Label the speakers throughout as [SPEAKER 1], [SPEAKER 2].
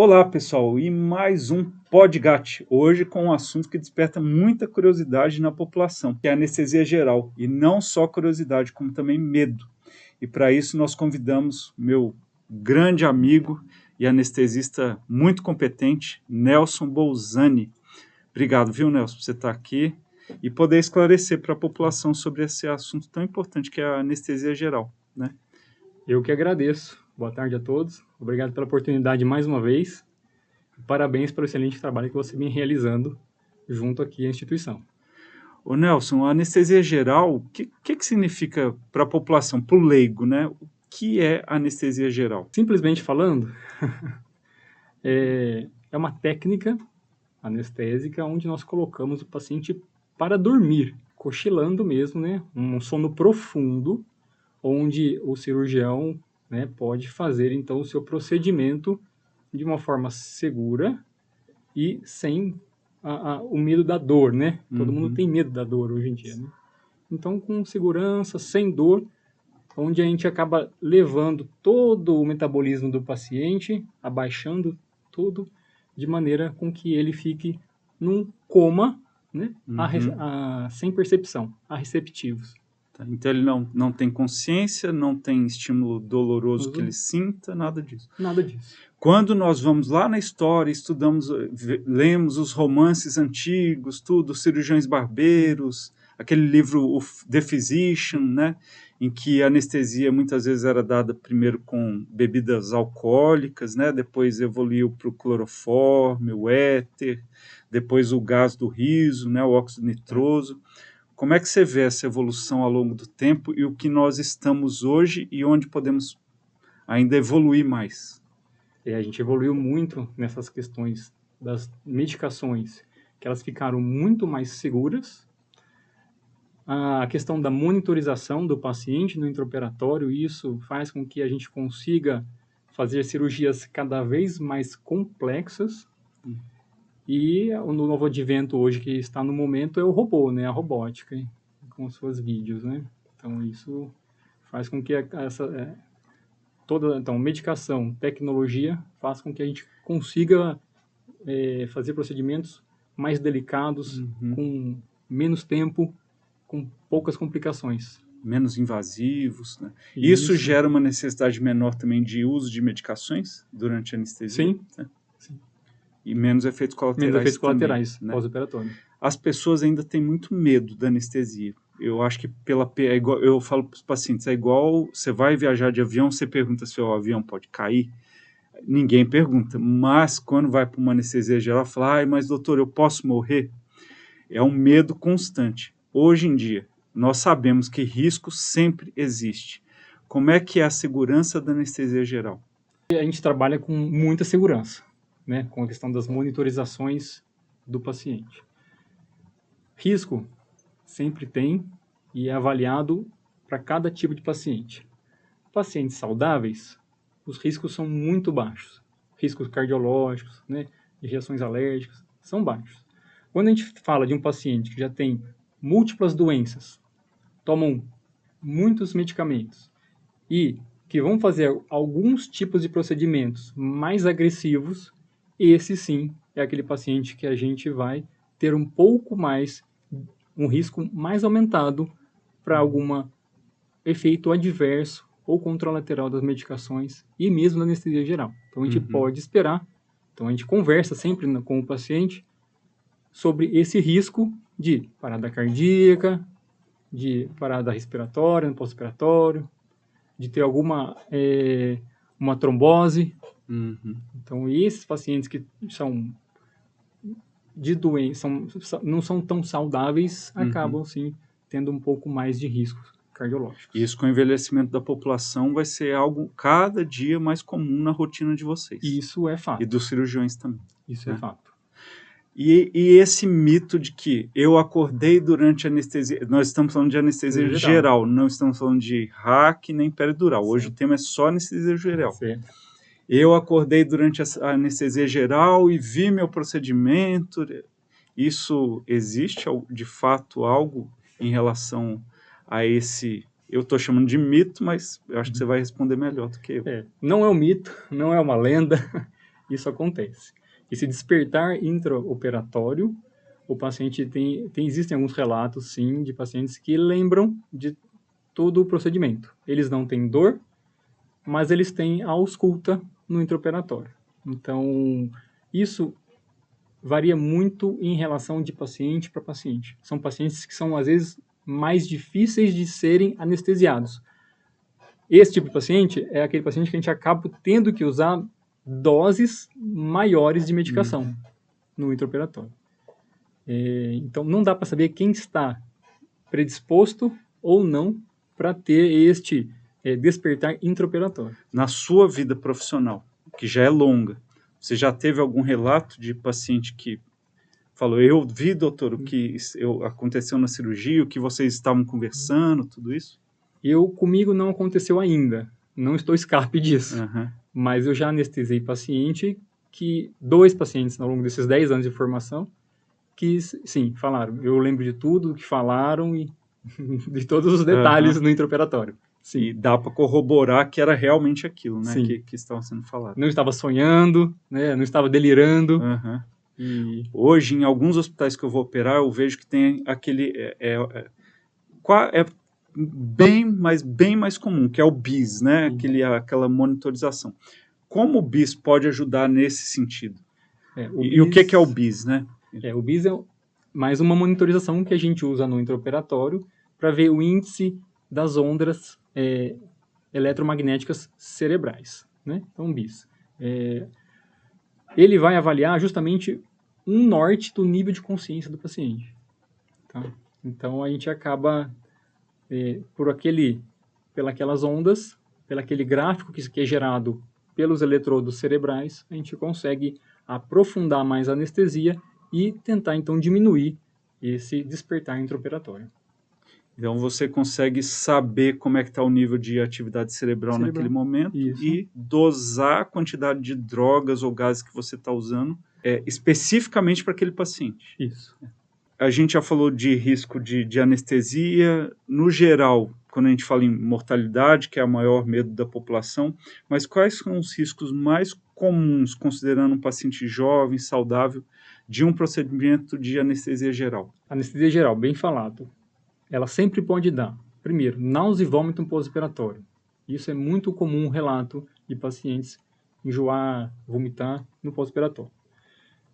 [SPEAKER 1] Olá, pessoal, e mais um Podgat, hoje com um assunto que desperta muita curiosidade na população, que é a anestesia geral, e não só curiosidade, como também medo. E para isso nós convidamos meu grande amigo e anestesista muito competente, Nelson Bolzani. Obrigado, viu, Nelson, por você estar aqui e poder esclarecer para a população sobre esse assunto tão importante que é a anestesia geral, né?
[SPEAKER 2] Eu que agradeço. Boa tarde a todos. Obrigado pela oportunidade mais uma vez. Parabéns pelo excelente trabalho que você vem realizando junto aqui à instituição.
[SPEAKER 1] Ô Nelson, a anestesia geral, o que significa para a população, para o leigo, né? O que é anestesia geral?
[SPEAKER 2] Simplesmente falando, é uma técnica anestésica onde nós colocamos o paciente para dormir, cochilando mesmo, né? Um sono profundo, onde o cirurgião, né, pode fazer então o seu procedimento de uma forma segura e sem o medo da dor, né? Todo mundo tem medo da dor hoje em dia, né? Então, com segurança, sem dor, onde a gente acaba levando todo o metabolismo do paciente, abaixando tudo, de maneira com que ele fique num coma, né? Sem percepção, a receptivos.
[SPEAKER 1] Tá? Então ele não tem consciência, não tem estímulo doloroso que ele sinta, nada disso.
[SPEAKER 2] Nada disso.
[SPEAKER 1] Quando nós vamos lá na história, estudamos, lemos os romances antigos, tudo, cirurgiões barbeiros, aquele livro The Physician, né, em que a anestesia muitas vezes era dada primeiro com bebidas alcoólicas, né, depois evoluiu para o cloroforme, o éter, depois o gás do riso, né, o óxido nitroso. Como é que você vê essa evolução ao longo do tempo e o que nós estamos hoje e onde podemos ainda evoluir mais?
[SPEAKER 2] A gente evoluiu muito nessas questões das medicações, que elas ficaram muito mais seguras. A questão da monitorização do paciente no intraoperatório, isso faz com que a gente consiga fazer cirurgias cada vez mais complexas. E o novo advento hoje que está no momento é o robô, né? A robótica, com seus vídeos, né? Então, isso faz com que então, medicação, tecnologia, faz com que a gente consiga fazer procedimentos mais delicados, com menos tempo, com poucas complicações.
[SPEAKER 1] Menos invasivos, né? Isso gera uma necessidade menor também de uso de medicações durante a anestesia?
[SPEAKER 2] Sim.
[SPEAKER 1] Né? Sim. E menos efeitos colaterais.
[SPEAKER 2] Menos efeitos colaterais,
[SPEAKER 1] também, né?
[SPEAKER 2] Pós-operatório.
[SPEAKER 1] As pessoas ainda têm muito medo da anestesia. Eu acho que eu falo para os pacientes, é igual você vai viajar de avião, você pergunta se o avião pode cair. Ninguém pergunta, mas quando vai para uma anestesia geral, fala, mas doutor, eu posso morrer? É um medo constante. Hoje em dia, nós sabemos que risco sempre existe. Como é que é a segurança da anestesia geral?
[SPEAKER 2] A gente trabalha com muita segurança, né? Com a questão das monitorizações do paciente. Risco sempre tem e é avaliado para cada tipo de paciente. Pacientes saudáveis, os riscos são muito baixos. Riscos cardiológicos, né, de reações alérgicas, são baixos. Quando a gente fala de um paciente que já tem múltiplas doenças, tomam muitos medicamentos e que vão fazer alguns tipos de procedimentos mais agressivos, esse sim é aquele paciente que a gente vai ter um risco mais aumentado para algum efeito adverso ou contralateral das medicações e mesmo na anestesia geral. Então a gente pode esperar, então a gente conversa sempre com o paciente sobre esse risco de parada cardíaca, de parada respiratória, no pós-operatório, de ter uma trombose. Então, esses pacientes que são de doença, não são tão saudáveis, acabam, sim, tendo um pouco mais de riscos cardiológicos.
[SPEAKER 1] Isso com o envelhecimento da população vai ser algo cada dia mais comum na rotina de vocês.
[SPEAKER 2] Isso é fato.
[SPEAKER 1] E dos cirurgiões também.
[SPEAKER 2] Isso, né? É fato.
[SPEAKER 1] E esse mito de que eu acordei durante a anestesia, nós estamos falando de anestesia geral, não estamos falando de RAC nem peridural. Hoje certo. O tema é só anestesia geral. Certo. Eu acordei durante a anestesia geral e vi meu procedimento. Isso existe de fato algo em relação a esse? Eu estou chamando de mito, mas eu acho que você vai responder melhor do que eu.
[SPEAKER 2] Não é um mito, não é uma lenda. isso acontece. Esse despertar intraoperatório, o paciente existem alguns relatos, sim, de pacientes que lembram de todo o procedimento. Eles não têm dor, mas eles têm a ausculta no intraoperatório. Então, isso varia muito em relação de paciente para paciente. São pacientes que são, às vezes, mais difíceis de serem anestesiados. Esse tipo de paciente é aquele paciente que a gente acaba tendo que usar doses maiores de medicação no intraoperatório. Então, não dá para saber quem está predisposto ou não para ter este despertar intraoperatório.
[SPEAKER 1] Na sua vida profissional, que já é longa, você já teve algum relato de paciente que falou, eu vi, doutor, o que aconteceu na cirurgia, o que vocês estavam conversando, tudo isso?
[SPEAKER 2] Comigo não aconteceu ainda, não estou escape disso, mas eu já anestesiei paciente, 2 pacientes ao longo desses 10 anos de formação, que sim, falaram, eu lembro de tudo que falaram e de todos os detalhes no intraoperatório. Sim.
[SPEAKER 1] E dá para corroborar que era realmente aquilo, né, que estava sendo falado.
[SPEAKER 2] Não estava sonhando, né, não estava delirando. Hoje, em alguns hospitais que eu vou operar, eu vejo que tem aquele... bem mais comum, que é o BIS, né, aquela monitorização. Como o BIS pode ajudar nesse sentido? O que é o BIS, né? O BIS é mais uma monitorização que a gente usa no intraoperatório para ver o índice das ondas eletromagnéticas cerebrais, né? Então, BIS. Ele vai avaliar justamente um norte do nível de consciência do paciente. Tá? Então, a gente acaba, pelas ondas, pelo aquele gráfico que é gerado pelos eletrodos cerebrais, a gente consegue aprofundar mais a anestesia e tentar, então, diminuir esse despertar intraoperatório.
[SPEAKER 1] Então, você consegue saber como é que está o nível de atividade cerebral naquele momento e dosar a quantidade de drogas ou gases que você está usando especificamente para aquele paciente.
[SPEAKER 2] Isso.
[SPEAKER 1] A gente já falou de risco de anestesia. No geral, quando a gente fala em mortalidade, que é o maior medo da população, mas quais são os riscos mais comuns, considerando um paciente jovem, saudável, de um procedimento de anestesia geral?
[SPEAKER 2] Anestesia geral, bem falado. Ela sempre pode dar, primeiro, náusea e vômito pós-operatório. Isso é muito comum, um relato de pacientes enjoar, vomitar no pós-operatório.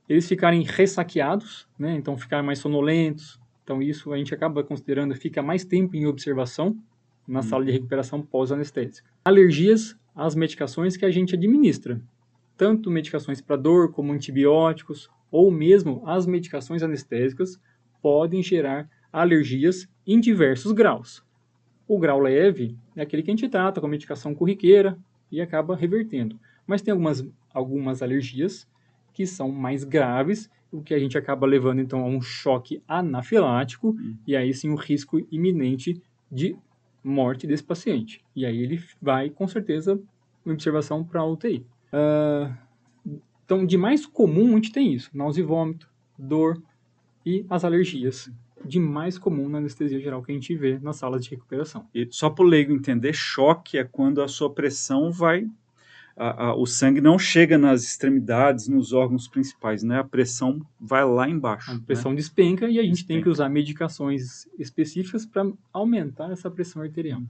[SPEAKER 2] Eles ficarem ressaqueados, né? Então ficar mais sonolentos. Então isso a gente acaba considerando, fica mais tempo em observação na sala de recuperação pós-anestésica. Alergias às medicações que a gente administra, tanto medicações para dor como antibióticos, ou mesmo as medicações anestésicas podem gerar alergias em diversos graus. O grau leve é aquele que a gente trata com a medicação corriqueira e acaba revertendo. Mas tem algumas alergias que são mais graves, o que a gente acaba levando então a um choque anafilático e aí sim o risco iminente de morte desse paciente. E aí ele vai, com certeza, em observação para a UTI. Então, de mais comum a gente tem isso, náusea e vômito, dor e as alergias. De mais comum na anestesia geral que a gente vê nas salas de recuperação.
[SPEAKER 1] E só para o leigo entender, choque é quando a sua pressão vai... o sangue não chega nas extremidades, nos órgãos principais, né? A pressão vai lá embaixo.
[SPEAKER 2] A pressão despenca e a gente tem que usar medicações específicas para aumentar essa pressão arterial.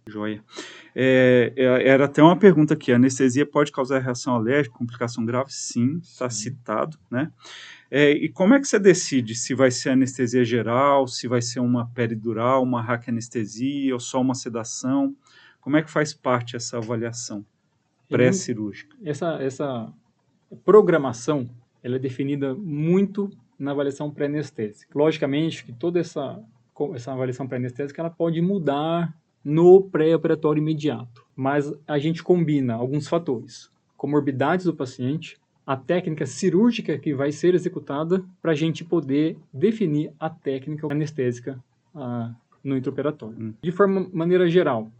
[SPEAKER 1] Joia. Era até uma pergunta aqui, a anestesia pode causar reação alérgica, complicação grave? Sim, está citado, né? E como é que você decide se vai ser anestesia geral, se vai ser uma peridural, uma raquianestesia ou só uma sedação? Como é que faz parte essa avaliação pré-cirúrgica?
[SPEAKER 2] Essa programação ela é definida muito na avaliação pré-anestésica. Logicamente que toda essa avaliação pré-anestésica ela pode mudar no pré-operatório imediato, mas a gente combina alguns fatores, comorbidades do paciente, a técnica cirúrgica que vai ser executada para a gente poder definir a técnica anestésica no intraoperatório. De maneira geral,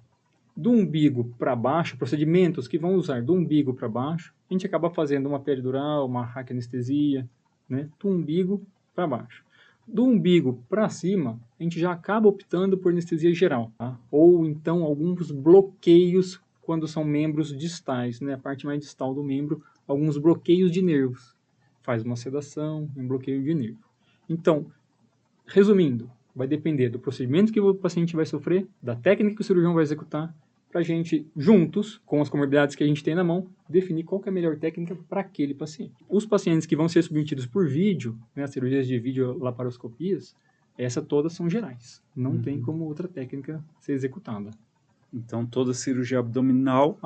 [SPEAKER 2] do umbigo para baixo, procedimentos que vão usar do umbigo para baixo, a gente acaba fazendo uma peridural, uma raquianestesia, né? Do umbigo para baixo. Do umbigo para cima, a gente já acaba optando por anestesia geral, tá? Ou então alguns bloqueios quando são membros distais, né? A parte mais distal do membro, alguns bloqueios de nervos. Faz uma sedação, um bloqueio de nervo. Então, resumindo, vai depender do procedimento que o paciente vai sofrer, da técnica que o cirurgião vai executar, para a gente, juntos, com as comorbidades que a gente tem na mão, definir qual que é a melhor técnica para aquele paciente. Os pacientes que vão ser submetidos por vídeo, né, as cirurgias de videolaparoscopias, essas todas são gerais. Não tem como outra técnica ser executada.
[SPEAKER 1] Então, toda cirurgia abdominal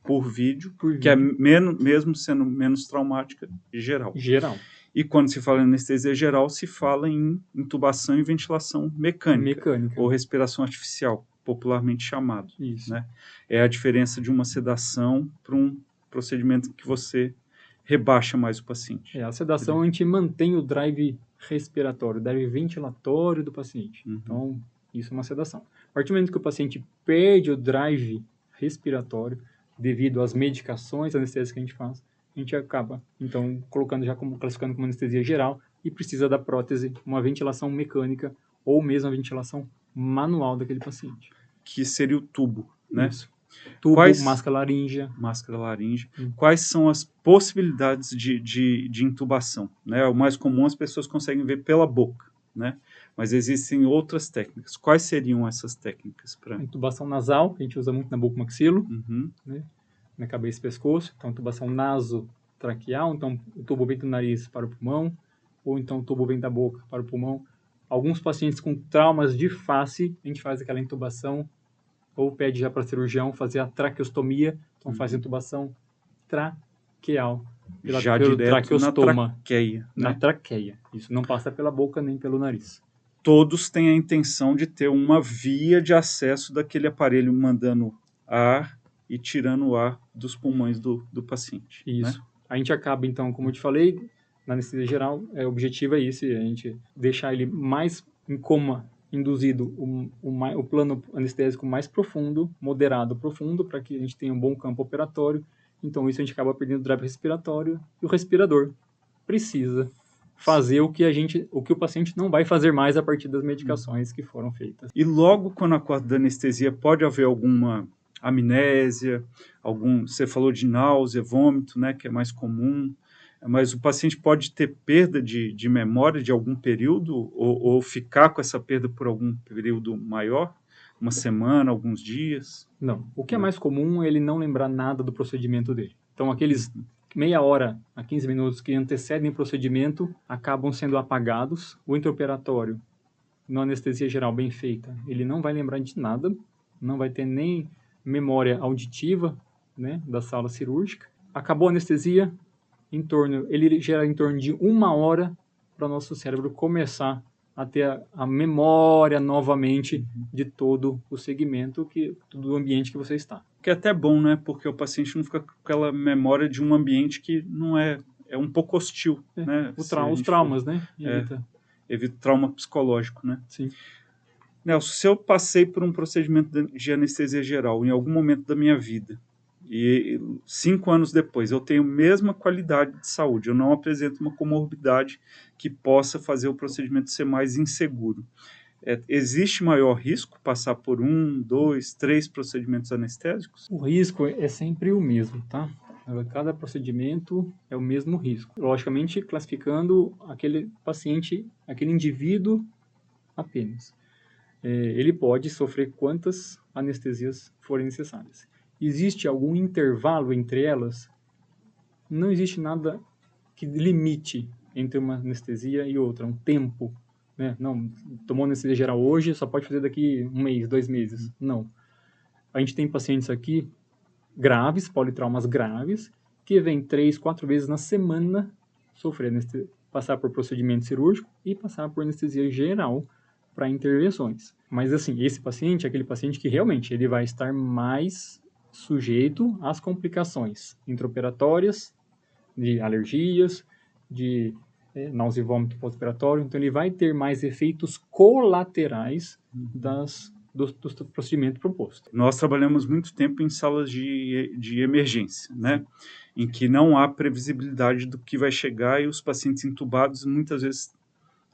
[SPEAKER 1] por vídeo, que é mesmo sendo menos traumática, geral. E quando se fala em anestesia geral, se fala em intubação e ventilação mecânica. Ou respiração artificial, popularmente chamado.
[SPEAKER 2] Isso.
[SPEAKER 1] Né? É a diferença de uma sedação para um procedimento que você rebaixa mais o paciente.
[SPEAKER 2] A sedação a gente mantém o drive respiratório, o drive ventilatório do paciente. Então, isso é uma sedação. A partir do momento que o paciente perde o drive respiratório, devido às medicações anestésicas que a gente faz, a gente acaba, então, classificando como anestesia geral e precisa da prótese, uma ventilação mecânica ou mesmo a ventilação manual daquele paciente.
[SPEAKER 1] Que seria o tubo, né?
[SPEAKER 2] Isso. Tubo, máscara laríngea.
[SPEAKER 1] Quais são as possibilidades de intubação? Né? O mais comum as pessoas conseguem ver pela boca, né? Mas existem outras técnicas. Quais seriam essas técnicas?
[SPEAKER 2] Intubação nasal, que a gente usa muito na boca maxilo, né? Na cabeça e pescoço. Então, intubação nasotraqueal, então o tubo vem do nariz para o pulmão, ou então o tubo vem da boca para o pulmão. Alguns pacientes com traumas de face, a gente faz aquela intubação, ou pede já para o cirurgião fazer a traqueostomia, então faz a intubação traqueal,
[SPEAKER 1] pelo traqueostoma.
[SPEAKER 2] Na traqueia. Isso não passa pela boca nem pelo nariz.
[SPEAKER 1] Todos têm a intenção de ter uma via de acesso daquele aparelho mandando ar e tirando o ar dos pulmões do paciente.
[SPEAKER 2] Isso.
[SPEAKER 1] Né?
[SPEAKER 2] A gente acaba, então, como eu te falei, na anestesia geral, o objetivo é esse, a gente deixar ele mais em coma induzido, o plano anestésico mais profundo, moderado profundo, para que a gente tenha um bom campo operatório. Então, isso a gente acaba perdendo o drive respiratório e o respirador precisa fazer o que o paciente não vai fazer mais a partir das medicações que foram feitas.
[SPEAKER 1] E logo quando acorda da anestesia, pode haver alguma amnésia, você falou de náusea, vômito, né, que é mais comum, mas o paciente pode ter perda de memória de algum período ou ficar com essa perda por algum período maior? Uma semana, alguns dias?
[SPEAKER 2] Não. O que é mais comum é ele não lembrar nada do procedimento dele. Então, aqueles meia hora a 15 minutos que antecedem o procedimento acabam sendo apagados. O intraoperatório, na anestesia geral bem feita, ele não vai lembrar de nada, não vai ter nem memória auditiva, né, da sala cirúrgica. Acabou a anestesia, ele gera em torno de 1 hora para o nosso cérebro começar a ter a memória novamente de todo o segmento, do ambiente que você está.
[SPEAKER 1] Que é até bom, né? Porque o paciente não fica com aquela memória de um ambiente que não é um pouco hostil, né?
[SPEAKER 2] Os traumas, né?
[SPEAKER 1] Evita trauma psicológico, né?
[SPEAKER 2] Sim.
[SPEAKER 1] Nelson, se eu passei por um procedimento de anestesia geral em algum momento da minha vida, e 5 anos depois eu tenho a mesma qualidade de saúde, eu não apresento uma comorbidade que possa fazer o procedimento ser mais inseguro. Existe maior risco passar por 1, 2, 3 procedimentos anestésicos?
[SPEAKER 2] O risco é sempre o mesmo, tá? Cada procedimento é o mesmo risco. Logicamente, classificando aquele paciente, aquele indivíduo apenas. Ele pode sofrer quantas anestesias forem necessárias. Existe algum intervalo entre elas? Não existe nada que limite entre uma anestesia e outra, um tempo, né? Não, tomou anestesia geral hoje, só pode fazer daqui 1 mês, 2 meses. Não. A gente tem pacientes aqui graves, politraumas graves, que vêm 3, 4 vezes na semana sofrer passar por procedimento cirúrgico e passar por anestesia geral para intervenções. Mas assim, esse paciente é aquele paciente que realmente ele vai estar mais sujeito às complicações intraoperatórias, de alergias, de náusea e vômito pós-operatório. Então, ele vai ter mais efeitos colaterais do procedimento proposto.
[SPEAKER 1] Nós trabalhamos muito tempo em salas de emergência, né? Em que não há previsibilidade do que vai chegar e os pacientes intubados muitas vezes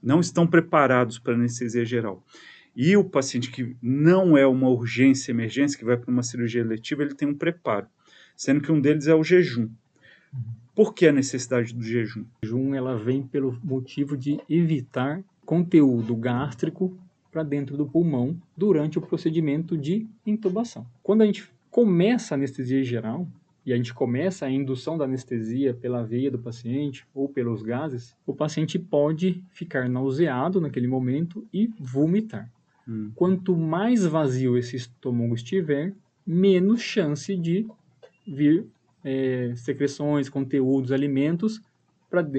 [SPEAKER 1] não estão preparados para anestesia geral. E o paciente que não é uma urgência emergência, que vai para uma cirurgia eletiva, ele tem um preparo, sendo que um deles é o jejum. Por que a necessidade do jejum?
[SPEAKER 2] O jejum ela vem pelo motivo de evitar conteúdo gástrico para dentro do pulmão durante o procedimento de intubação. Quando a gente começa a anestesia geral, e a gente começa a indução da anestesia pela veia do paciente ou pelos gases, o paciente pode ficar nauseado naquele momento e vomitar. Quanto mais vazio esse estômago estiver, menos chance de vir secreções, conteúdos, alimentos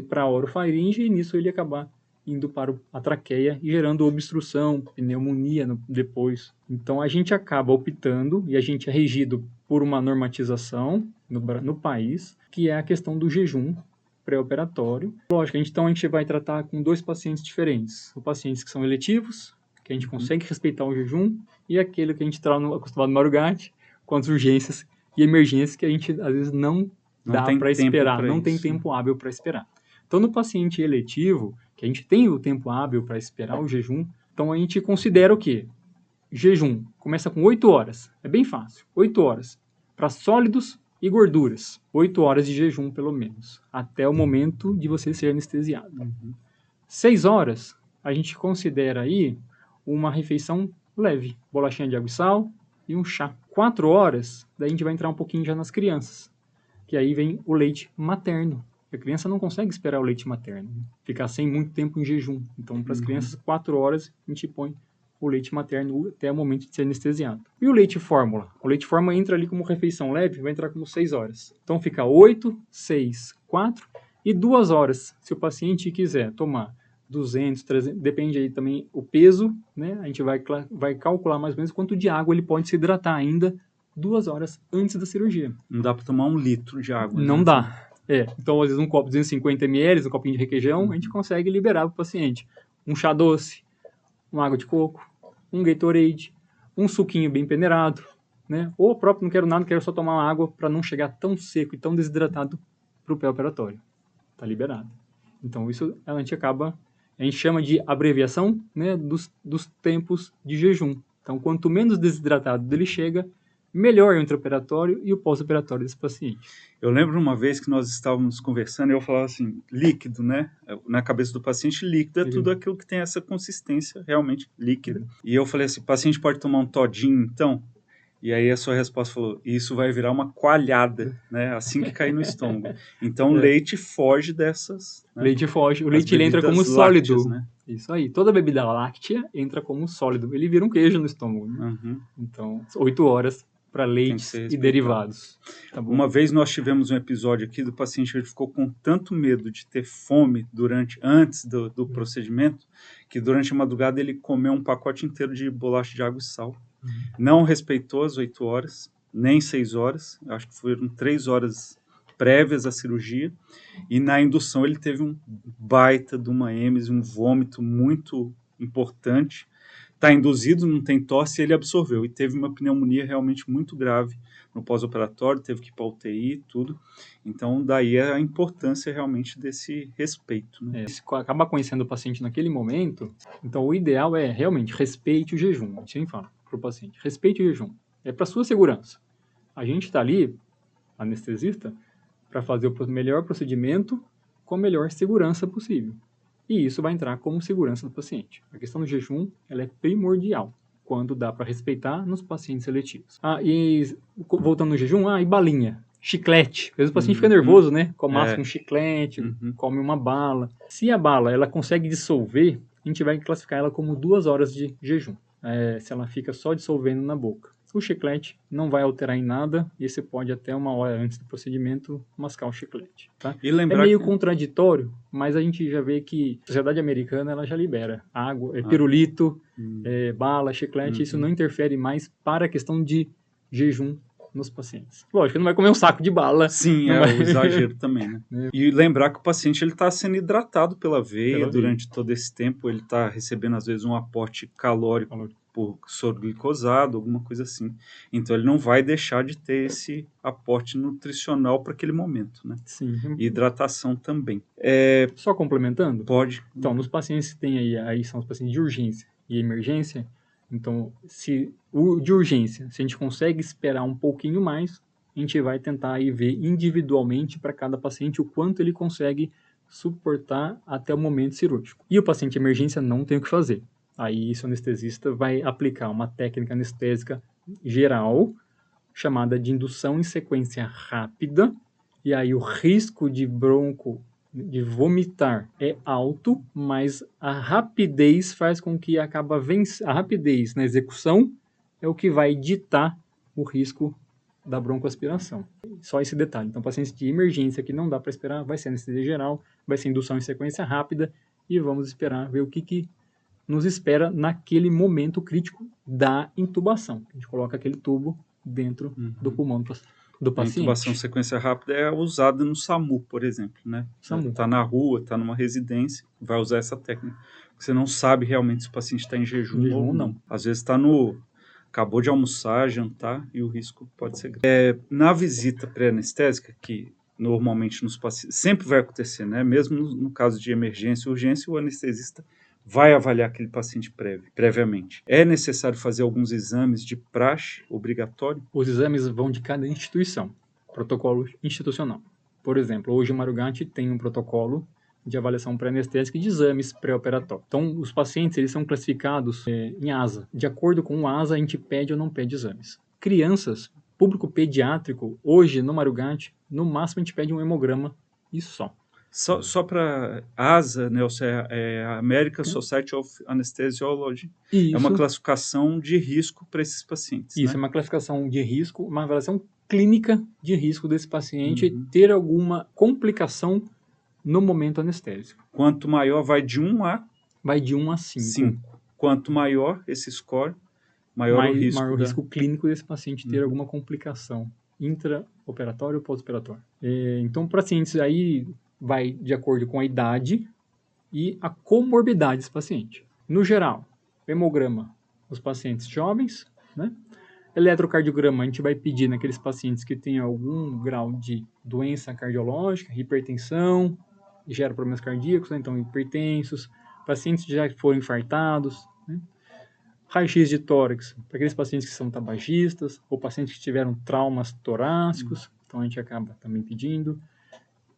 [SPEAKER 2] para a orofaringe, e nisso ele acabar indo para a traqueia e gerando obstrução, pneumonia depois. Então a gente acaba optando, e a gente é regido por uma normatização no país, que é a questão do jejum pré-operatório. Lógico, então a gente vai tratar com 2 pacientes diferentes. Os pacientes que são eletivos, que a gente consegue respeitar o jejum, e aquele que a gente está acostumado no Marugate, com as urgências e emergências que a gente às vezes não dá para esperar, não tem tempo hábil para esperar. Então no paciente eletivo, que a gente tem o tempo hábil para esperar o jejum, então a gente considera o quê? Jejum começa com 8 horas, é bem fácil, 8 horas para sólidos e gorduras, 8 horas de jejum pelo menos, até o momento de você ser anestesiado. 6 horas, a gente considera aí uma refeição leve, bolachinha de água e sal e um chá. 4 horas, daí a gente vai entrar um pouquinho já nas crianças, que aí vem o leite materno. A criança não consegue esperar o leite materno, ficar sem muito tempo em jejum. Então, para as crianças, 4 horas a gente põe o leite materno até o momento de ser anestesiado. E o leite fórmula? O leite fórmula entra ali como refeição leve, vai entrar como 6 horas. Então, fica 8, 6, 4 e 2 horas, se o paciente quiser tomar 200, 300, depende aí também o peso, né? A gente vai calcular mais ou menos quanto de água ele pode se hidratar ainda 2 horas antes da cirurgia.
[SPEAKER 1] Não dá para tomar 1 litro de água.
[SPEAKER 2] Não dá. Então, às vezes, um copo de 250 ml, um copinho de requeijão, a gente consegue liberar para o paciente. Um chá doce, uma água de coco, um Gatorade, um suquinho bem peneirado, né? Ou o próprio não quero nada, quero só tomar uma água para não chegar tão seco e tão desidratado para o pré-operatório. Está liberado. Então, isso a gente chama de abreviação, né, dos tempos de jejum. Então, quanto menos desidratado ele chega, melhor o intraoperatório e o pós-operatório desse paciente.
[SPEAKER 1] Eu lembro uma vez que nós estávamos conversando e eu falava assim, líquido, né? Na cabeça do paciente, líquido é tudo aquilo que tem essa consistência realmente líquida. E eu falei assim, o paciente pode tomar um todinho, então? E aí a sua resposta falou, isso vai virar uma coalhada, né? Assim que cair no estômago. Então o leite foge dessas... Né?
[SPEAKER 2] Leite foge. O leite ele entra como
[SPEAKER 1] lácteas,
[SPEAKER 2] sólido.
[SPEAKER 1] Né?
[SPEAKER 2] Isso aí. Toda bebida láctea entra como sólido. Ele vira um queijo no estômago. Né? Então, 8 horas para leites e derivados. Tá bom?
[SPEAKER 1] Uma vez nós tivemos um episódio aqui do paciente que ele ficou com tanto medo de ter fome antes do procedimento, que durante a madrugada ele comeu um pacote inteiro de bolacha de água e sal. Não respeitou as 8 horas, nem 6 horas, acho que foram 3 horas prévias à cirurgia, e na indução ele teve um baita de uma êmese, um vômito muito importante. Está induzido, não tem tosse, ele absorveu, e teve uma pneumonia realmente muito grave no pós-operatório, teve que ir para a UTI, tudo. Então, daí a importância realmente desse respeito. Né?
[SPEAKER 2] Se acabar conhecendo o paciente naquele momento, então o ideal é realmente respeite o jejum. A gente sempre fala para o paciente, respeite o jejum. É para sua segurança. A gente está ali, anestesista, para fazer o melhor procedimento com a melhor segurança possível. E isso vai entrar como segurança do paciente. A questão do jejum ela é primordial, quando dá para respeitar nos pacientes seletivos. E voltando no jejum, e balinha, chiclete. Às vezes o paciente fica nervoso, né? Começa com um chiclete, come uma bala. Se a bala ela consegue dissolver, a gente vai classificar ela como 2 horas de jejum. Se ela fica só dissolvendo na boca. O chiclete não vai alterar em nada e você pode até 1 hora antes do procedimento mascar o chiclete. Tá?
[SPEAKER 1] E lembrar
[SPEAKER 2] é meio contraditório, mas a gente já vê que a sociedade americana ela já libera água, pirulito, bala, chiclete, isso não interfere mais para a questão de jejum nos pacientes. Lógico, não vai comer um saco de bala.
[SPEAKER 1] Sim, o exagero também, né? E lembrar que o paciente está sendo hidratado pela veia durante todo esse tempo, ele está recebendo às vezes um aporte calórico por soro glicosado, alguma coisa assim. Então ele não vai deixar de ter esse aporte nutricional para aquele momento, né?
[SPEAKER 2] Sim.
[SPEAKER 1] E hidratação também.
[SPEAKER 2] Só complementando?
[SPEAKER 1] Pode.
[SPEAKER 2] Então, nos pacientes que tem aí são os pacientes de urgência e emergência. Então, se o de urgência, se a gente consegue esperar um pouquinho mais, a gente vai tentar aí ver individualmente para cada paciente o quanto ele consegue suportar até o momento cirúrgico. E o paciente de emergência não tem o que fazer. Aí o anestesista vai aplicar uma técnica anestésica geral, chamada de indução em sequência rápida, e aí o risco de de vomitar é alto, mas a rapidez faz com que a rapidez na execução é o que vai ditar o risco da broncoaspiração. Só esse detalhe. Então, pacientes de emergência que não dá para esperar, vai ser anestesia geral, vai ser indução em sequência rápida, e vamos esperar ver o que nos espera naquele momento crítico da intubação. A gente coloca aquele tubo dentro do pulmão do
[SPEAKER 1] A
[SPEAKER 2] paciente.
[SPEAKER 1] intubação sequência rápida é usada no SAMU, por exemplo, né?
[SPEAKER 2] SAMU.
[SPEAKER 1] Está na rua, está numa residência, vai usar essa técnica. Você não sabe realmente se o paciente está em jejum ou não. Às vezes acabou de almoçar, jantar, e o risco pode ser grande. Na visita pré-anestésica, que normalmente nos pacientes sempre vai acontecer, né? Mesmo no caso de emergência e urgência, o anestesista vai avaliar aquele paciente previamente. É necessário fazer alguns exames de praxe obrigatório?
[SPEAKER 2] Os exames vão de cada instituição, protocolo institucional. Por exemplo, hoje o Marugatti tem um protocolo de avaliação pré-anestésica e de exames pré-operatórios. Então, os pacientes eles são classificados em ASA. De acordo com o ASA, a gente pede ou não pede exames. Crianças, público pediátrico, hoje no Marugatti, no máximo a gente pede um hemograma e só.
[SPEAKER 1] Só para ASA, Nelson, é a American Society of Anesthesiology.
[SPEAKER 2] Isso.
[SPEAKER 1] É uma classificação de risco para esses pacientes.
[SPEAKER 2] Isso,
[SPEAKER 1] né?
[SPEAKER 2] É uma classificação de risco, uma avaliação clínica de risco desse paciente ter alguma complicação no momento anestésico.
[SPEAKER 1] Quanto maior, vai de 1 a...
[SPEAKER 2] Vai de 1 a 5.
[SPEAKER 1] Quanto maior esse score, maior o risco
[SPEAKER 2] clínico desse paciente ter alguma complicação intraoperatória ou pós-operatória. Então, pacientes aí vai de acordo com a idade e a comorbidade desse paciente. No geral, hemograma, os pacientes jovens, né? Eletrocardiograma, a gente vai pedir naqueles pacientes que têm algum grau de doença cardiológica, hipertensão, gera problemas cardíacos, né? Então hipertensos, pacientes que já foram infartados, né? Raio-x de tórax, para aqueles pacientes que são tabagistas, ou pacientes que tiveram traumas torácicos, então a gente acaba também pedindo.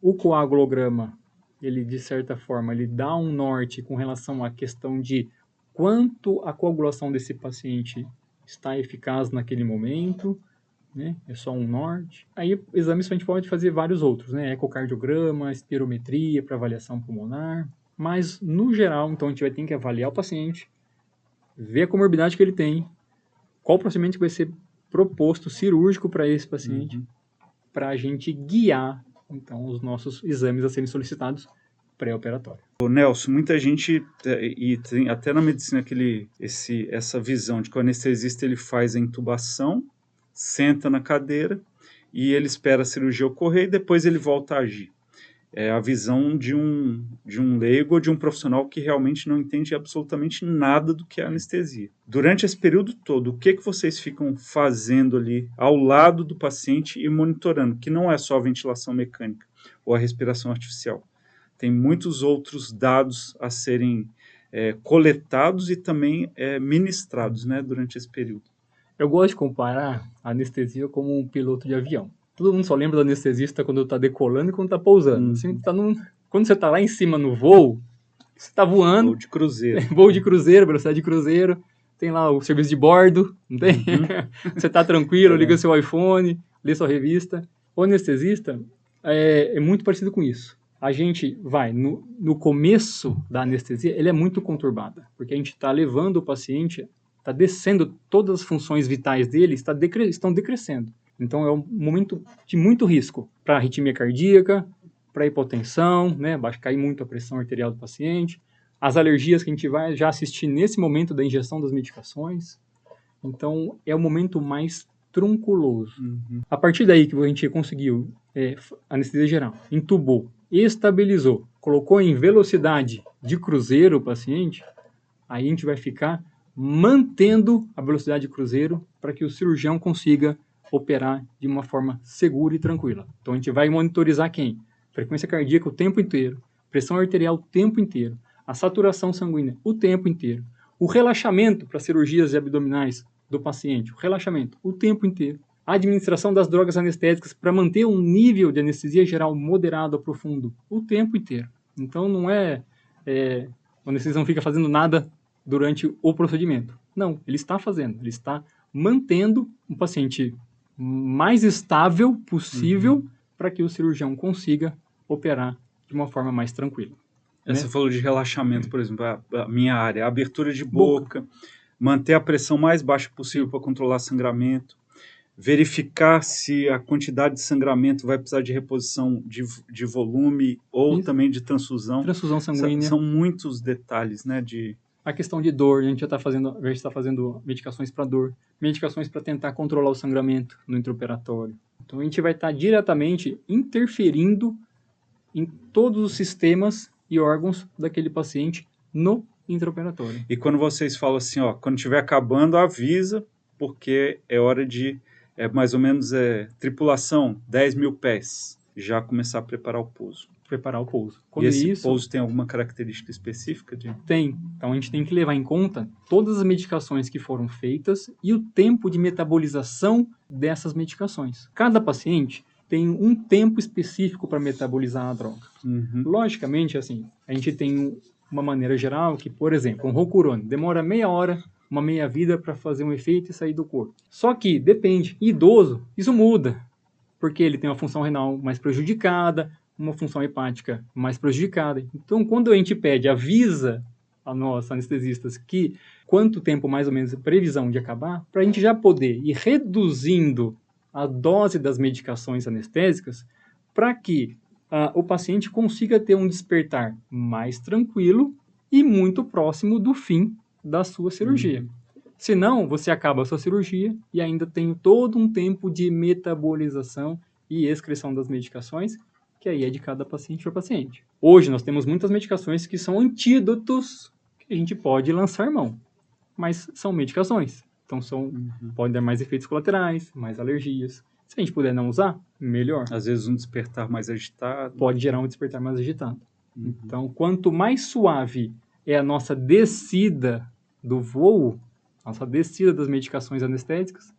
[SPEAKER 2] O coagulograma, ele de certa forma, ele dá um norte com relação à questão de quanto a coagulação desse paciente está eficaz naquele momento, né? É só um norte. Aí, exames a gente pode fazer vários outros, né? Ecocardiograma, espirometria para avaliação pulmonar, mas no geral, então a gente vai ter que avaliar o paciente, ver a comorbidade que ele tem, qual o procedimento que vai ser proposto cirúrgico para esse paciente, para a gente guiar então os nossos exames a serem solicitados pré-operatório.
[SPEAKER 1] Nelson, muita gente, e tem até na medicina essa visão de que o anestesista ele faz a intubação, senta na cadeira e ele espera a cirurgia ocorrer e depois ele volta a agir. É a visão de um leigo ou de um profissional que realmente não entende absolutamente nada do que é anestesia. Durante esse período todo, o que vocês ficam fazendo ali ao lado do paciente e monitorando? Que não é só a ventilação mecânica ou a respiração artificial. Tem muitos outros dados a serem coletados e também ministrados, né, durante esse período.
[SPEAKER 2] Eu gosto de comparar a anestesia como um piloto de avião. Todo mundo só lembra do anestesista quando está decolando e quando está pousando. Assim, quando você está lá em cima no voo, você está voando.
[SPEAKER 1] Voo de cruzeiro.
[SPEAKER 2] Voo de cruzeiro, velocidade de cruzeiro. Tem lá o serviço de bordo, não tem? Você está tranquilo, liga seu iPhone, lê sua revista. O anestesista é muito parecido com isso. A gente vai, no começo da anestesia, ele é muito conturbada, porque a gente está levando o paciente, está descendo, todas as funções vitais dele estão decrescendo. Então é um momento de muito risco para arritmia cardíaca, para hipotensão, né? Cair muito a pressão arterial do paciente, as alergias que a gente vai já assistir nesse momento da ingestão das medicações. Então é o momento mais trunculoso. A partir daí que a gente conseguiu anestesia geral, intubou, estabilizou, colocou em velocidade de cruzeiro o paciente, aí a gente vai ficar mantendo a velocidade de cruzeiro para que o cirurgião consiga operar de uma forma segura e tranquila. Então a gente vai monitorizar quem? Frequência cardíaca o tempo inteiro, pressão arterial o tempo inteiro, a saturação sanguínea o tempo inteiro, o relaxamento para cirurgias abdominais do paciente, o relaxamento o tempo inteiro, A administração das drogas anestésicas para manter um nível de anestesia geral moderado a profundo o tempo inteiro. Então, não o anestesista não fica fazendo nada durante o procedimento. Não, ele está fazendo, ele está mantendo o paciente mais estável possível para que o cirurgião consiga operar de uma forma mais tranquila.
[SPEAKER 1] Você falou de relaxamento, por exemplo, a minha área, a abertura de boca, manter a pressão mais baixa possível para controlar sangramento, verificar se a quantidade de sangramento vai precisar de reposição de volume ou também de transfusão.
[SPEAKER 2] Transfusão sanguínea.
[SPEAKER 1] São muitos detalhes, né?
[SPEAKER 2] A questão de dor, a gente está fazendo medicações para dor, medicações para tentar controlar o sangramento no intraoperatório. Então a gente vai estar diretamente interferindo em todos os sistemas e órgãos daquele paciente no intraoperatório.
[SPEAKER 1] E quando vocês falam assim, quando estiver acabando, avisa, porque é hora de, mais ou menos, tripulação, 10 mil pés, já começar a preparar o pouso.
[SPEAKER 2] Quando
[SPEAKER 1] e esse pouso tem alguma característica específica?
[SPEAKER 2] Tem. Então a gente tem que levar em conta todas as medicações que foram feitas e o tempo de metabolização dessas medicações. Cada paciente tem um tempo específico para metabolizar a droga. Logicamente, assim, a gente tem uma maneira geral que, por exemplo, um Rocurone demora meia hora, uma meia-vida para fazer um efeito e sair do corpo. Só que depende. Idoso, isso muda, porque ele tem uma função renal mais prejudicada, uma função hepática mais prejudicada. Então, quando a gente avisa a nós, anestesistas, que quanto tempo mais ou menos previsão de acabar, para a gente já poder ir reduzindo a dose das medicações anestésicas para que o paciente consiga ter um despertar mais tranquilo e muito próximo do fim da sua cirurgia. Senão, você acaba a sua cirurgia e ainda tem todo um tempo de metabolização e excreção das medicações, que aí é de cada paciente para paciente. Hoje, nós temos muitas medicações que são antídotos que a gente pode lançar mão, mas são medicações. Então, podem dar mais efeitos colaterais, mais alergias. Se a gente puder não usar, melhor.
[SPEAKER 1] Às vezes um despertar mais agitado.
[SPEAKER 2] Pode gerar um despertar mais agitado. Então, quanto mais suave é a nossa descida do voo, nossa descida das medicações anestésicas,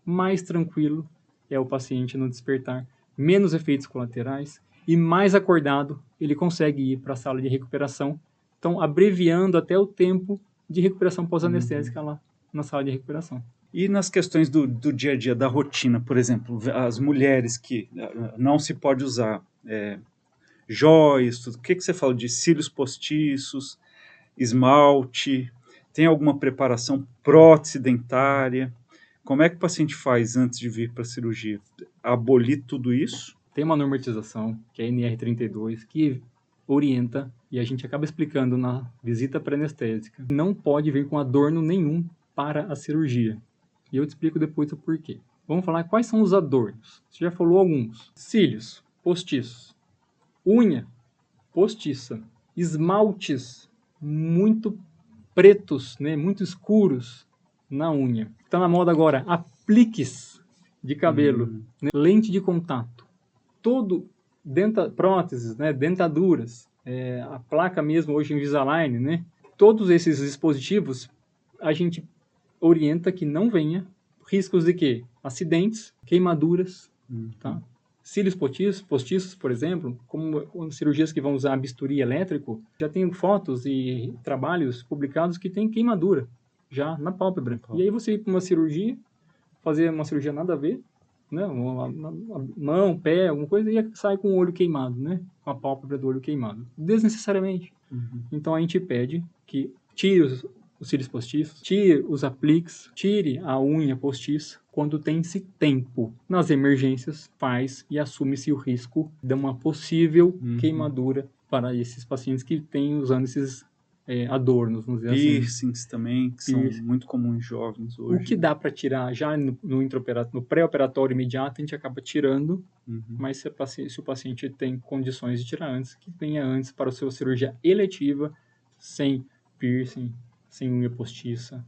[SPEAKER 2] mais tranquilo é o paciente no despertar, menos efeitos colaterais e mais acordado ele consegue ir para a sala de recuperação, então abreviando até o tempo de recuperação pós-anestésica lá na sala de recuperação.
[SPEAKER 1] E nas questões do dia a dia, da rotina, por exemplo, as mulheres que não se pode usar joias, tudo. O que você fala de cílios postiços, esmalte, tem alguma preparação, prótese dentária? Como é que o paciente faz antes de vir para a cirurgia? Abolir tudo isso?
[SPEAKER 2] Tem uma normatização, que é a NR32, que orienta, e a gente acaba explicando na visita pré-anestésica, não pode vir com adorno nenhum para a cirurgia. E eu te explico depois o porquê. Vamos falar quais são os adornos. Você já falou alguns. Cílios postiços. Unha postiça. Esmaltes muito pretos, né, muito escuros na unha. Está na moda agora, apliques de cabelo, né, lente de contato. Próteses, né, dentaduras, a placa mesmo hoje Invisalign, né, todos esses dispositivos a gente orienta que não venha riscos de quê? Acidentes, queimaduras, tá? Cílios postiços, por exemplo, como cirurgias que vão usar bisturi elétrico, já tem fotos e trabalhos publicados que tem queimadura já na pálpebra. E aí você ir para uma cirurgia, fazer uma cirurgia nada a ver, né? Uma mão, pé, alguma coisa, e sai com o olho queimado, né? Com a pálpebra do olho queimado. Desnecessariamente. Então a gente pede que tire os cílios postiços, tire os apliques, tire a unha postiça quando tem-se tempo. Nas emergências, faz e assume-se o risco de uma possível queimadura para esses pacientes que têm usando esses adornos, vamos dizer
[SPEAKER 1] Piercings
[SPEAKER 2] assim.
[SPEAKER 1] Também, que são muito comuns em jovens hoje.
[SPEAKER 2] O que dá para tirar já no pré-operatório imediato, a gente acaba tirando, mas se o paciente tem condições de tirar antes, que tenha antes para a sua cirurgia eletiva, sem piercing, sem unha postiça,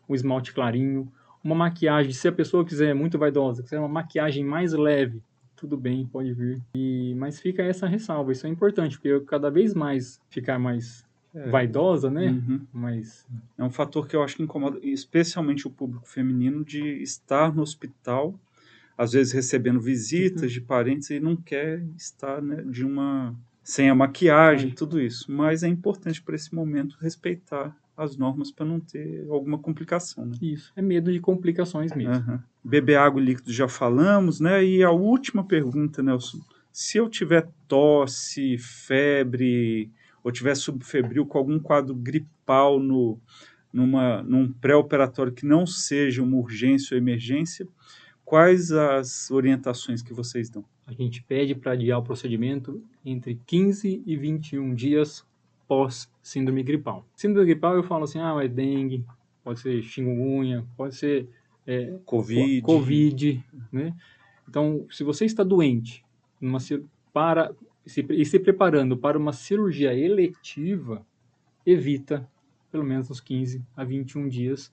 [SPEAKER 2] um esmalte clarinho, uma maquiagem, se a pessoa quiser muito vaidosa, quiser uma maquiagem mais leve, tudo bem, pode vir. Mas fica essa ressalva, isso é importante, porque cada vez mais ficar mais vaidosa, né? Mas
[SPEAKER 1] é um fator que eu acho que incomoda, especialmente o público feminino, de estar no hospital às vezes recebendo visitas de parentes e não quer estar, né, sem a maquiagem, tudo isso. Mas é importante para esse momento respeitar as normas para não ter alguma complicação, né?
[SPEAKER 2] Isso, é medo de complicações mesmo.
[SPEAKER 1] Uhum. Beber água líquida já falamos, né? E a última pergunta, Nelson, se eu tiver tosse, febre, ou tiver subfebril com algum quadro gripal num pré-operatório que não seja uma urgência ou emergência, quais as orientações que vocês dão?
[SPEAKER 2] A gente pede para adiar o procedimento entre 15 e 21 dias pós síndrome gripal. Síndrome gripal eu falo assim, é dengue, pode ser chikungunya, pode ser Covid, né? Então, se você está doente e se preparando para uma cirurgia eletiva, evita pelo menos uns 15 a 21 dias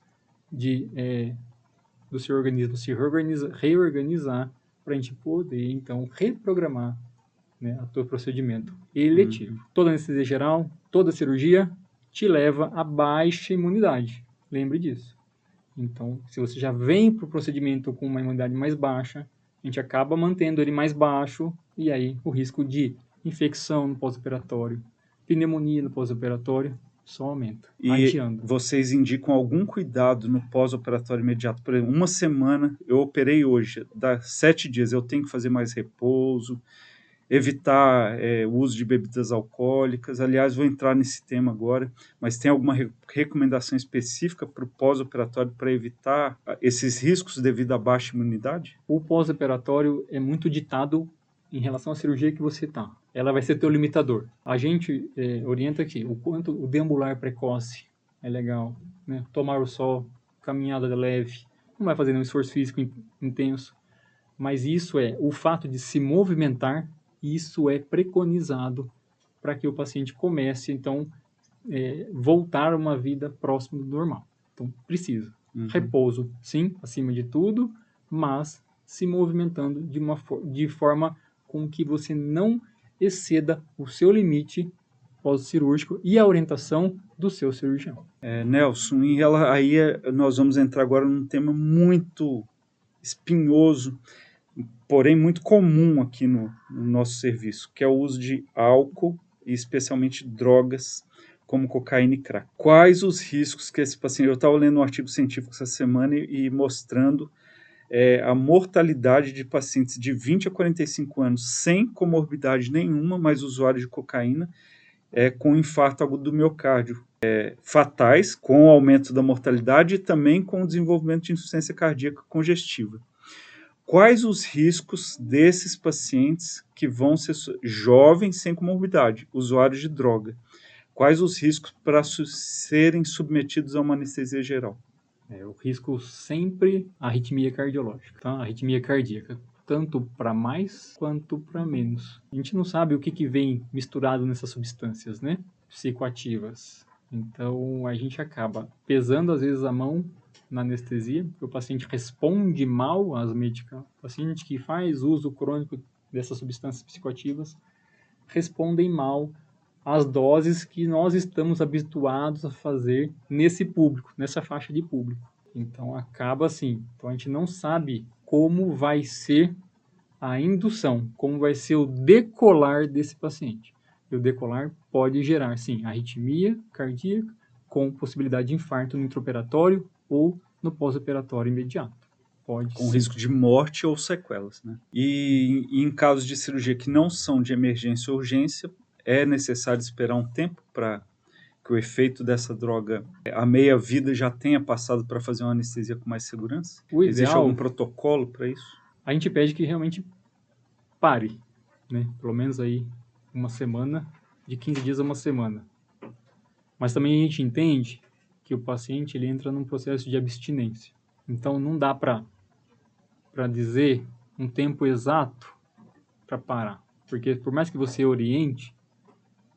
[SPEAKER 2] do seu organismo se reorganizar para a gente poder, então, reprogramar, né, o teu procedimento eletivo. Toda anestesia geral, toda cirurgia te leva a baixa imunidade. Lembre disso. Então, se você já vem para o procedimento com uma imunidade mais baixa, a gente acaba mantendo ele mais baixo e aí o risco de infecção no pós-operatório, pneumonia no pós-operatório, só aumenta,
[SPEAKER 1] E
[SPEAKER 2] adiando.
[SPEAKER 1] vocês indicam algum cuidado no pós-operatório imediato? Por exemplo, uma semana, eu operei hoje, dá 7 dias, eu tenho que fazer mais repouso, evitar o uso de bebidas alcoólicas. Aliás, vou entrar nesse tema agora, mas tem alguma recomendação específica para o pós-operatório para evitar esses riscos devido à baixa imunidade?
[SPEAKER 2] O pós-operatório é muito ditado em relação à cirurgia que você está. Ela vai ser teu limitador. A gente orienta aqui o quanto o deambular precoce é legal, né? Tomar o sol, caminhada leve, não vai fazer nenhum esforço físico intenso, mas isso o fato de se movimentar, isso é preconizado para que o paciente comece, então, voltar a uma vida próxima do normal. Então, precisa. Repouso, sim, acima de tudo, mas se movimentando de forma com que você não exceda o seu limite pós-cirúrgico e a orientação do seu cirurgião.
[SPEAKER 1] Nelson, aí nós vamos entrar agora num tema muito espinhoso, porém muito comum aqui no nosso serviço, que é o uso de álcool e especialmente drogas como cocaína e crack. Quais os riscos que esse paciente... Eu estava lendo um artigo científico essa semana e mostrando a mortalidade de pacientes de 20 a 45 anos sem comorbidade nenhuma, mas usuários de cocaína, com infarto agudo do miocárdio, fatais, com o aumento da mortalidade e também com o desenvolvimento de insuficiência cardíaca congestiva. Quais os riscos desses pacientes que vão ser jovens sem comorbidade, usuários de droga? Quais os riscos para serem submetidos a uma anestesia geral?
[SPEAKER 2] O risco sempre arritmia cardiológica, tá? Arritmia cardíaca, tanto para mais quanto para menos. A gente não sabe o que vem misturado nessas substâncias, né? Psicoativas. Então a gente acaba pesando às vezes a mão na anestesia, porque o paciente responde mal às medicações. O paciente que faz uso crônico dessas substâncias psicoativas respondem mal às doses que nós estamos habituados a fazer nesse público, nessa faixa de público. Então acaba assim. Então a gente não sabe como vai ser a indução, como vai ser o decolar desse paciente. E o decolar pode gerar, sim, arritmia cardíaca com possibilidade de infarto no intraoperatório ou no pós-operatório imediato. Pode,
[SPEAKER 1] com
[SPEAKER 2] sim.
[SPEAKER 1] Risco de morte ou sequelas, né? E em casos de cirurgia que não são de emergência ou urgência, é necessário esperar um tempo para que o efeito dessa droga, a meia-vida, já tenha passado para fazer uma anestesia com mais segurança? Existe algum protocolo para isso?
[SPEAKER 2] A gente pede que realmente pare, né? Pelo menos aí uma semana, de 15 dias a uma semana. Mas também a gente entende que o paciente ele entra num processo de abstinência. Então não dá para dizer um tempo exato para parar. Porque por mais que você oriente,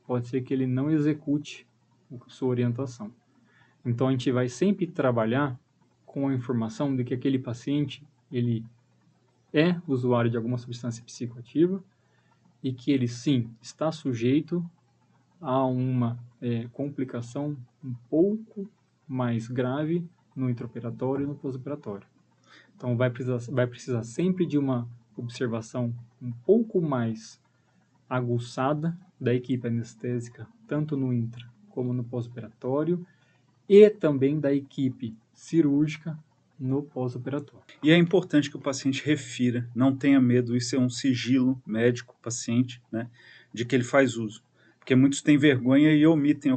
[SPEAKER 2] pode ser que ele não execute a sua orientação. Então a gente vai sempre trabalhar com a informação de que aquele paciente ele é usuário de alguma substância psicoativa e que ele sim está sujeito a uma complicação um pouco mais grave no intraoperatório e no pós-operatório. Então, vai precisar sempre de uma observação um pouco mais aguçada da equipe anestésica, tanto no intra como no pós-operatório, e também da equipe cirúrgica no pós-operatório.
[SPEAKER 1] E é importante que o paciente refira, não tenha medo, isso é um sigilo médico-paciente, né, de que ele faz uso. Porque muitos têm vergonha e omitem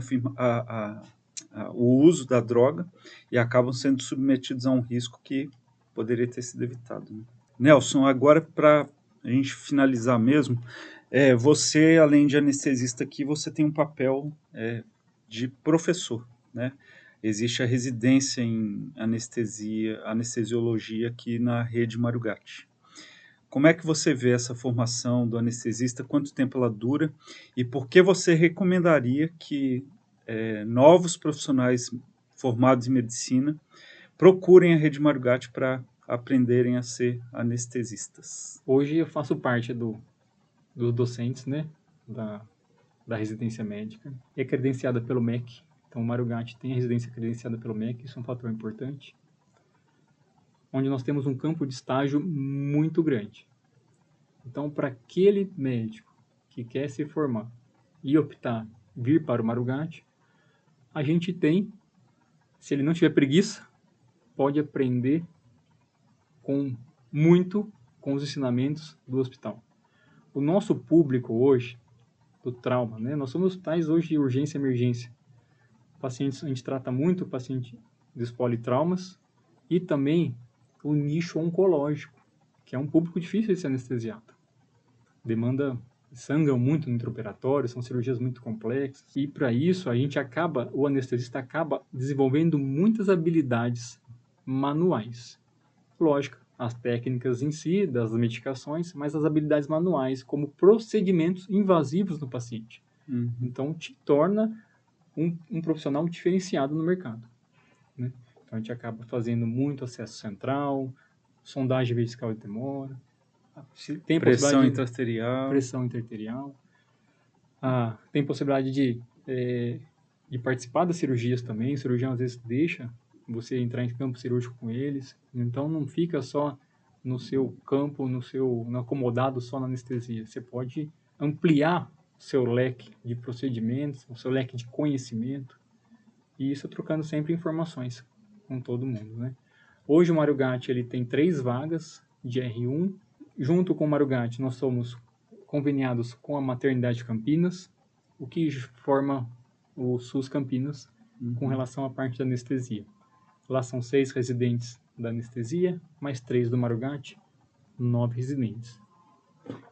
[SPEAKER 1] o uso da droga e acabam sendo submetidos a um risco que poderia ter sido evitado. Né? Nelson, agora para a gente finalizar mesmo, você, além de anestesista aqui, você tem um papel de professor, né? Existe a residência em anestesiologia aqui na rede Mário Gatti. Como é que você vê essa formação do anestesista? Quanto tempo ela dura? E por que você recomendaria que novos profissionais formados em medicina procurem a rede Mário Gatti para aprenderem a ser anestesistas?
[SPEAKER 2] Hoje eu faço parte dos docentes, né, da residência médica. É credenciada pelo MEC. Então, o Mário Gatti tem a residência credenciada pelo MEC, isso é um fator importante. Onde nós temos um campo de estágio muito grande. Então, para aquele médico que quer se formar e optar vir para o Mário Gatti, a gente tem, se ele não tiver preguiça, pode aprender com os ensinamentos do hospital. O nosso público hoje, do trauma, né? Nós somos hospitais hoje de urgência e emergência. Pacientes, a gente trata muito o paciente dos politraumas e também o nicho oncológico, que é um público difícil de ser anestesiado. Demanda, sangram muito no intraoperatório, são cirurgias muito complexas. E para isso, o anestesista acaba desenvolvendo muitas habilidades manuais. Lógico, as técnicas em si, das medicações, mas as habilidades manuais, como procedimentos invasivos no paciente. Então, te torna um profissional diferenciado no mercado. Né? Então, a gente acaba fazendo muito acesso central, sondagem vertical de demora, tem
[SPEAKER 1] Pressão intraarterial.
[SPEAKER 2] Pressão intraarterial. Tem possibilidade de participar das cirurgias também. O cirurgião, às vezes, deixa você entrar em campo cirúrgico com eles. Então, não fica só no seu campo, no acomodado só na anestesia. Você pode ampliar o seu leque de procedimentos, o seu leque de conhecimento. E isso trocando sempre informações com todo mundo, né? Hoje o Mário Gatti ele tem 3 vagas de R1. Junto com o Mário Gatti, nós somos conveniados com a Maternidade Campinas, o que forma o SUS Campinas com relação à parte da anestesia. Lá são 6 residentes da anestesia, mais 3 do Mário Gatti, 9 residentes.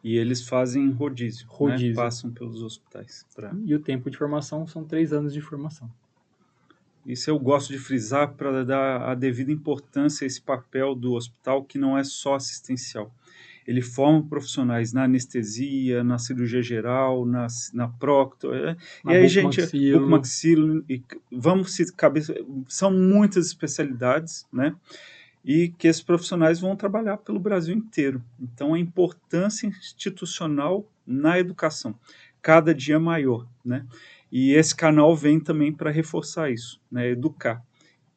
[SPEAKER 1] E eles fazem rodízio. Né? Passam pelos hospitais.
[SPEAKER 2] E o tempo de formação são 3 anos de formação.
[SPEAKER 1] Isso eu gosto de frisar para dar a devida importância a esse papel do hospital, que não é só assistencial. Ele forma profissionais na anestesia, na cirurgia geral, na procto. E aí, gente, bucomaxilo, são muitas especialidades, né? E que esses profissionais vão trabalhar pelo Brasil inteiro. Então, a importância institucional na educação, cada dia maior, né? E esse canal vem também para reforçar isso, né? Educar.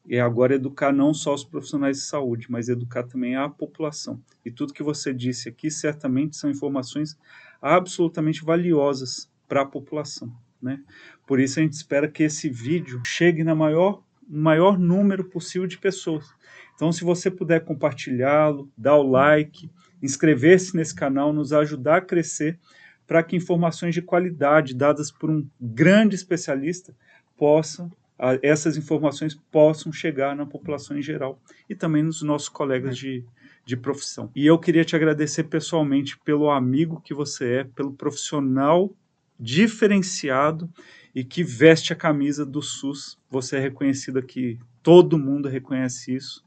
[SPEAKER 1] E agora educar não só os profissionais de saúde, mas educar também a população. E tudo que você disse aqui, certamente são informações absolutamente valiosas para a população, né? Por isso a gente espera que esse vídeo chegue na maior número possível de pessoas. Então, se você puder compartilhá-lo, dar o like, inscrever-se nesse canal, nos ajudar a crescer, para que informações de qualidade dadas por um grande especialista essas informações possam chegar na população em geral e também nos nossos colegas de profissão. E eu queria te agradecer pessoalmente pelo amigo que você é, pelo profissional diferenciado e que veste a camisa do SUS. Você é reconhecido aqui, todo mundo reconhece isso.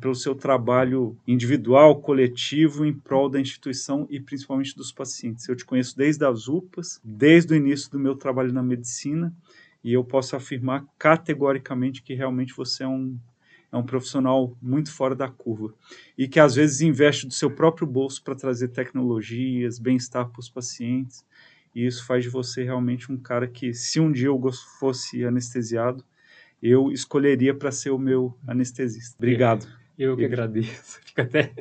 [SPEAKER 1] Pelo seu trabalho individual, coletivo, em prol da instituição e principalmente dos pacientes. Eu te conheço desde as UPAs, desde o início do meu trabalho na medicina, e eu posso afirmar categoricamente que realmente você é um profissional muito fora da curva, e que às vezes investe do seu próprio bolso para trazer tecnologias, bem-estar para os pacientes, e isso faz de você realmente um cara que, se um dia eu fosse anestesiado, eu escolheria para ser o meu anestesista. Obrigado.
[SPEAKER 2] Eu que agradeço. Fica até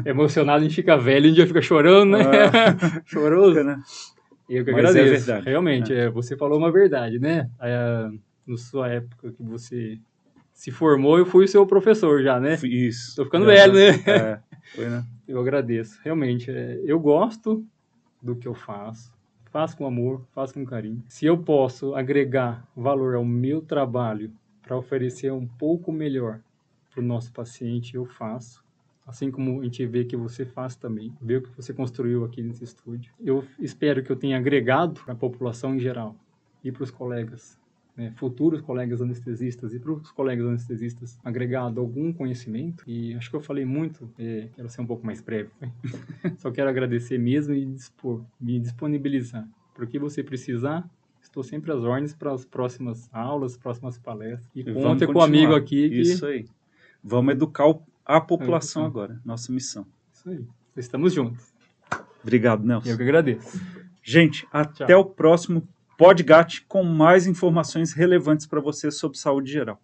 [SPEAKER 2] emocionado, a gente fica velho, a gente já fica chorando, né? Choroso.
[SPEAKER 1] Né?
[SPEAKER 2] Eu que
[SPEAKER 1] Mas
[SPEAKER 2] agradeço.
[SPEAKER 1] é verdade.
[SPEAKER 2] Realmente, você falou uma verdade, né? Na sua época que você se formou, eu fui o seu professor já, né?
[SPEAKER 1] Isso.
[SPEAKER 2] Tô ficando velho, né?
[SPEAKER 1] Foi, né?
[SPEAKER 2] Eu agradeço. Realmente, eu gosto do que eu faço. Faço com amor, faço com carinho. Se eu posso agregar valor ao meu trabalho para oferecer um pouco melhor para o nosso paciente, eu faço. Assim como a gente vê que você faz também, vê o que você construiu aqui nesse estúdio. Eu espero que eu tenha agregado para a população em geral e para os colegas, né, futuros colegas anestesistas e para os colegas anestesistas, agregado algum conhecimento. E acho que eu falei muito, quero ser um pouco mais breve. Né? Só quero agradecer mesmo e me disponibilizar. Por que você precisar, estou sempre às ordens para as próximas aulas, próximas palestras. E conta com o amigo aqui.
[SPEAKER 1] Isso aí. Vamos educar a população agora. Nossa missão.
[SPEAKER 2] Isso aí. Estamos juntos.
[SPEAKER 1] Obrigado, Nelson.
[SPEAKER 2] Eu que agradeço.
[SPEAKER 1] Gente, até o próximo podcast com mais informações relevantes para você sobre saúde geral.